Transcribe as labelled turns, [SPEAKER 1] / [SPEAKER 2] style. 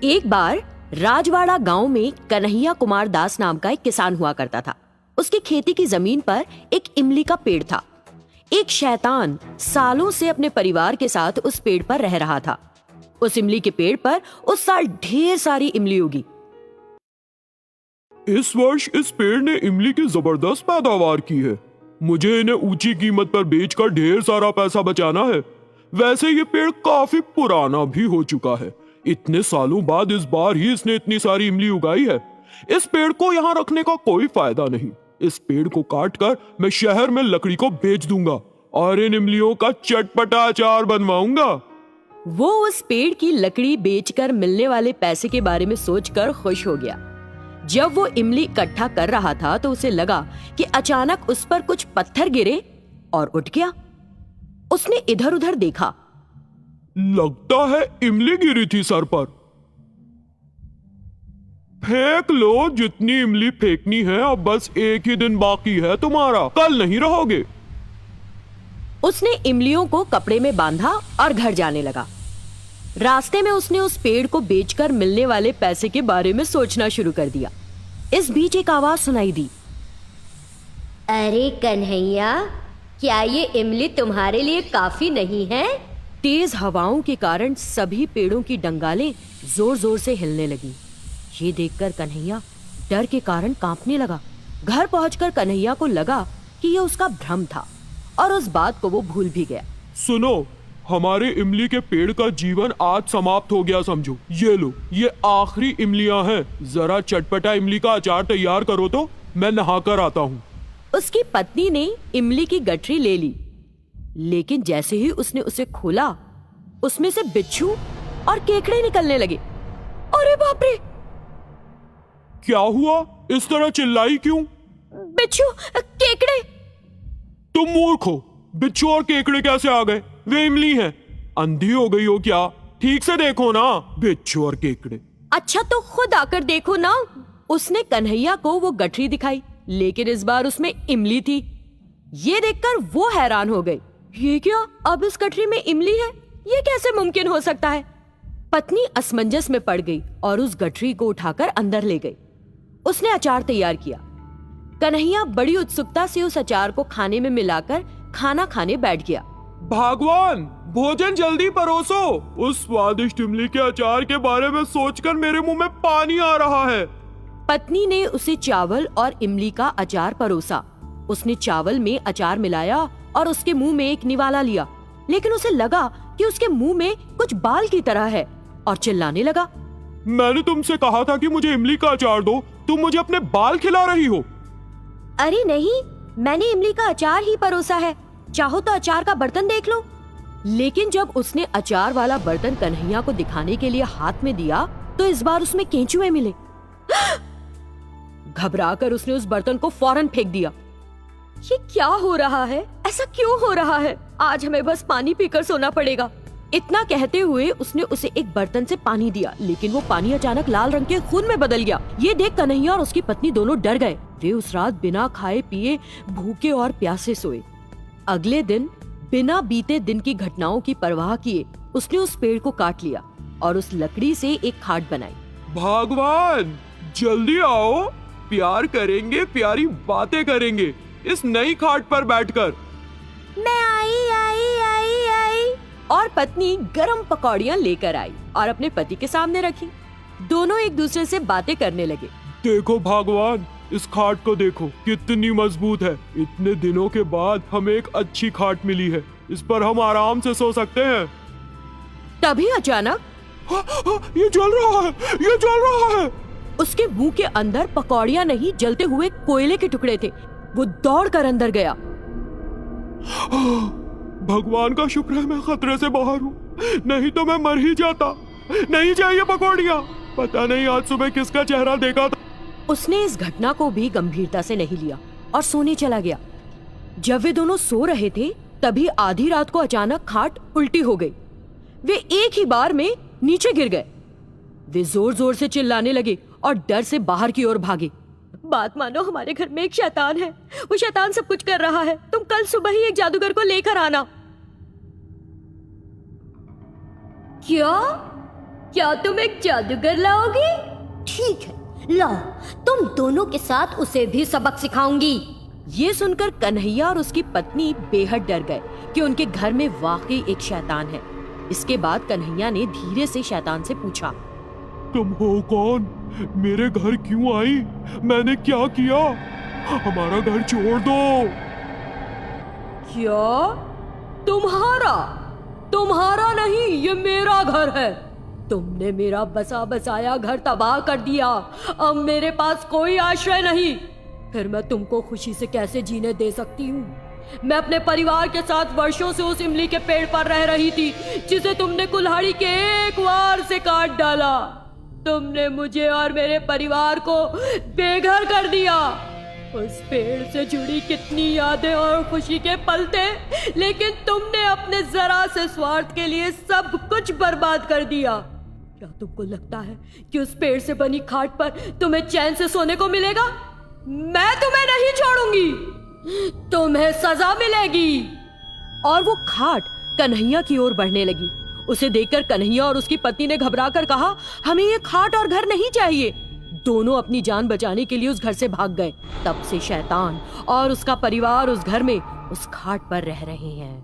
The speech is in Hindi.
[SPEAKER 1] एक बार राजवाड़ा गांव में कन्हैया कुमार दास नाम का एक किसान हुआ करता था। उसकी खेती की जमीन पर एक इमली का पेड़ था। एक शैतान सालों से अपने परिवार के साथ उस पेड़ पर रह रहा था। उस इमली के पेड़ पर उस साल ढेर सारी इमली उगी।
[SPEAKER 2] इस वर्ष इस पेड़ ने इमली की जबरदस्त पैदावार की है। मुझे इन्हें ऊंची कीमत पर बेचकर ढेर सारा पैसा बचाना है। वैसे ये पेड़ काफी पुराना भी हो चुका है। इतने सालों बाद इस बार ही इसने इतनी सारी इमली उगाई है। इस पेड़ को यहाँ रखने का कोई फायदा नहीं। इस पेड़ को काटकर मैं शहर में लकड़ी को बेच दूंगा और इन इमलियों का चटपटा अचार बनवाऊंगा।
[SPEAKER 1] वो उस पेड़ की लकड़ी बेचकर मिलने वाले पैसे के बारे में सोचकर खुश हो गया। जब वो इमली इकट्ठा कर रहा था तो उसे लगा कि अचानक उस पर कुछ पत्थर गिरे और उठ गया। उसने इधर उधर देखा।
[SPEAKER 2] लगता है इमली गिरी थी सर पर। फेंक लो जितनी इमली फेंकनी है, अब बस एक ही दिन बाकी है तुम्हारा, कल नहीं रहोगे।
[SPEAKER 1] उसने इमलियों को कपड़े में बांधा और घर जाने लगा। रास्ते में उसने उस पेड़ को बेचकर मिलने वाले पैसे के बारे में सोचना शुरू कर दिया। इस बीच एक आवाज सुनाई दी।
[SPEAKER 3] अरे कन्हैया, क्या ये इमली तुम्हारे लिए काफी नहीं है?
[SPEAKER 1] तेज हवाओं के कारण सभी पेड़ों की डंगालें जोर जोर से हिलने लगी। ये देखकर कन्हैया डर के कारण कांपने लगा। घर पहुंचकर कन्हैया को लगा कि ये उसका भ्रम था और उस बात को वो भूल भी गया।
[SPEAKER 2] सुनो, हमारे इमली के पेड़ का जीवन आज समाप्त हो गया समझो। ये लो, ये आखिरी इमलियां हैं। जरा चटपटा इमली का अचार तैयार करो तो मैं नहाकर आता हूँ।
[SPEAKER 1] उसकी पत्नी ने इमली की गठरी ले ली, लेकिन जैसे ही उसने उसे खोला, उसमें से बिच्छू और केकड़े निकलने लगे। अरे बाप रे!
[SPEAKER 2] क्या हुआ? इस तरह चिल्लाई क्यों?
[SPEAKER 1] बिच्छू, केकड़े!
[SPEAKER 2] तुम मूर्ख हो। बिच्छू और केकड़े कैसे आ गए? वे इमली हैं। अंधी हो गई हो क्या? ठीक से देखो ना, बिच्छू और केकड़े।
[SPEAKER 1] अच्छा तो खुद आकर देखो ना। उसने कन्हैया को वो गठरी दिखाई, लेकिन इस बार उसमें इमली थी। ये देखकर वो हैरान हो गए। ये क्या? अब इस गठरी में इमली है? ये कैसे मुमकिन हो सकता है? पत्नी असमंजस में पड़ गई और उस गठरी को उठाकर अंदर ले गई। उसने अचार तैयार किया। कन्हैया बड़ी उत्सुकता से उस अचार को खाने में मिलाकर खाना खाने बैठ गया।
[SPEAKER 2] भगवान, भोजन जल्दी परोसो। उस स्वादिष्ट इमली के अचार के बारे में सोचकर मेरे मुंह में पानी आ रहा है।
[SPEAKER 1] पत्नी ने उसे चावल और इमली का अचार परोसा। उसने चावल में अचार मिलाया और उसके मुंह में एक निवाला लिया, लेकिन उसे लगा कि उसके मुंह में कुछ बाल की तरह है और चिल्लाने लगा।
[SPEAKER 2] मैंने तुमसे कहा था कि मुझे इमली का अचार दो, तुम मुझे अपने बाल खिला रही हो।
[SPEAKER 1] अरे नहीं, मैंने इमली का अचार ही परोसा है। चाहो तो अचार का बर्तन देख लो। लेकिन जब उसने अचार वाला बर्तन कन्हैया को दिखाने के लिए हाथ में दिया तो इस बार उसमें केंचुए मिले। घबराकर उसने उस बर्तन को फौरन फेंक दिया। ये क्या हो रहा है? ऐसा क्यों हो रहा है? आज हमें बस पानी पीकर सोना पड़ेगा। इतना कहते हुए उसने उसे एक बर्तन से पानी दिया, लेकिन वो पानी अचानक लाल रंग के खून में बदल गया। ये देख कन्हैया और उसकी पत्नी दोनों डर गए। वे उस रात बिना खाए पिए भूखे और प्यासे सोए। अगले दिन बिना बीते दिन की घटनाओं की परवाह किए उसने उस पेड़ को काट लिया और उस लकड़ी से एक खाट बनाई।
[SPEAKER 2] भगवान, जल्दी आओ, प्यार करेंगे, प्यारी बातें करेंगे इस नई खाट पर बैठकर।
[SPEAKER 1] मैं आई आई आई आई। और पत्नी गरम पकौड़ियाँ लेकर आई और अपने पति के सामने रखी। दोनों एक दूसरे से बातें करने लगे।
[SPEAKER 2] देखो भगवान, इस खाट को देखो, कितनी मजबूत है। इतने दिनों के बाद हमें एक अच्छी खाट मिली है। इस पर हम आराम से सो सकते हैं।
[SPEAKER 1] तभी अचानक
[SPEAKER 2] ये जल रहा है, ये जल रहा है।
[SPEAKER 1] उसके मुंह के अंदर पकौड़ियाँ नहीं, जलते हुए कोयले के टुकड़े थे। वो दौड़कर अंदर गया।
[SPEAKER 2] भगवान का शुक्र है मैं खतरे से बाहर हूँ, नहीं तो मैं मर ही जाता। नहीं चाहिए पकौड़ियाँ। पता नहीं आज सुबह किसका चेहरा देखा था।
[SPEAKER 1] उसने इस घटना को भी गंभीरता से नहीं लिया और सोने चला गया। जब वे दोनों सो रहे थे तभी आधी रात को अचानक खाट उल्टी हो गई। वे एक ही बार में नीचे गिर गए। वे जोर जोर से चिल्लाने लगे और डर से बाहर की ओर भागे। बात मानो, हमारे घर में एक शैतान है। वो शैतान सब कुछ कर रहा है। तुम कल सुबह ही एक जादूगर को लेकर आना।
[SPEAKER 3] क्या? क्या तुम एक जादूगर लाओगी? ठीक है, लाओ, तुम दोनों के साथ उसे भी सबक सिखाऊंगी।
[SPEAKER 1] ये सुनकर कन्हैया और उसकी पत्नी बेहद डर गए कि उनके घर में वाकई एक शैतान है। इसके बाद कन्हैया ने धीरे से शैतान से पूछा,
[SPEAKER 2] तुम हो कौन? मेरे घर क्यों आई? मैंने क्या किया? हमारा घर छोड़ दो।
[SPEAKER 1] क्या? तुम्हारा? तुम्हारा नहीं, ये मेरा घर है। तुमने मेरा बसा बसाया घर तबाह कर दिया। अब मेरे पास कोई आश्रय नहीं। फिर मैं तुमको खुशी से कैसे जीने दे सकती हूँ? मैं अपने परिवार के साथ वर्षों से उस इमली के पेड़ पर रह रही थी जिसे तुमने कुल्हाड़ी के एक वार से काट डाला। तुमने मुझे और मेरे परिवार को बेघर कर दिया। उस पेड़ से जुड़ी कितनी यादें और खुशी के पल थे, लेकिन तुमने अपने जरा से स्वार्थ के लिए सब कुछ बर्बाद कर दिया। क्या तुमको लगता है कि उस पेड़ से बनी खाट पर तुम्हें चैन से सोने को मिलेगा? मैं तुम्हें नहीं छोड़ूंगी, तुम्हें सजा मिलेगी। और वो खाट कन्हैया की ओर बढ़ने लगी। उसे देखकर कन्हैया और उसकी पत्नी ने घबराकर कहा, हमें ये खाट और घर नहीं चाहिए। दोनों अपनी जान बचाने के लिए उस घर से भाग गए। तब से शैतान और उसका परिवार उस घर में उस खाट पर रह रहे हैं।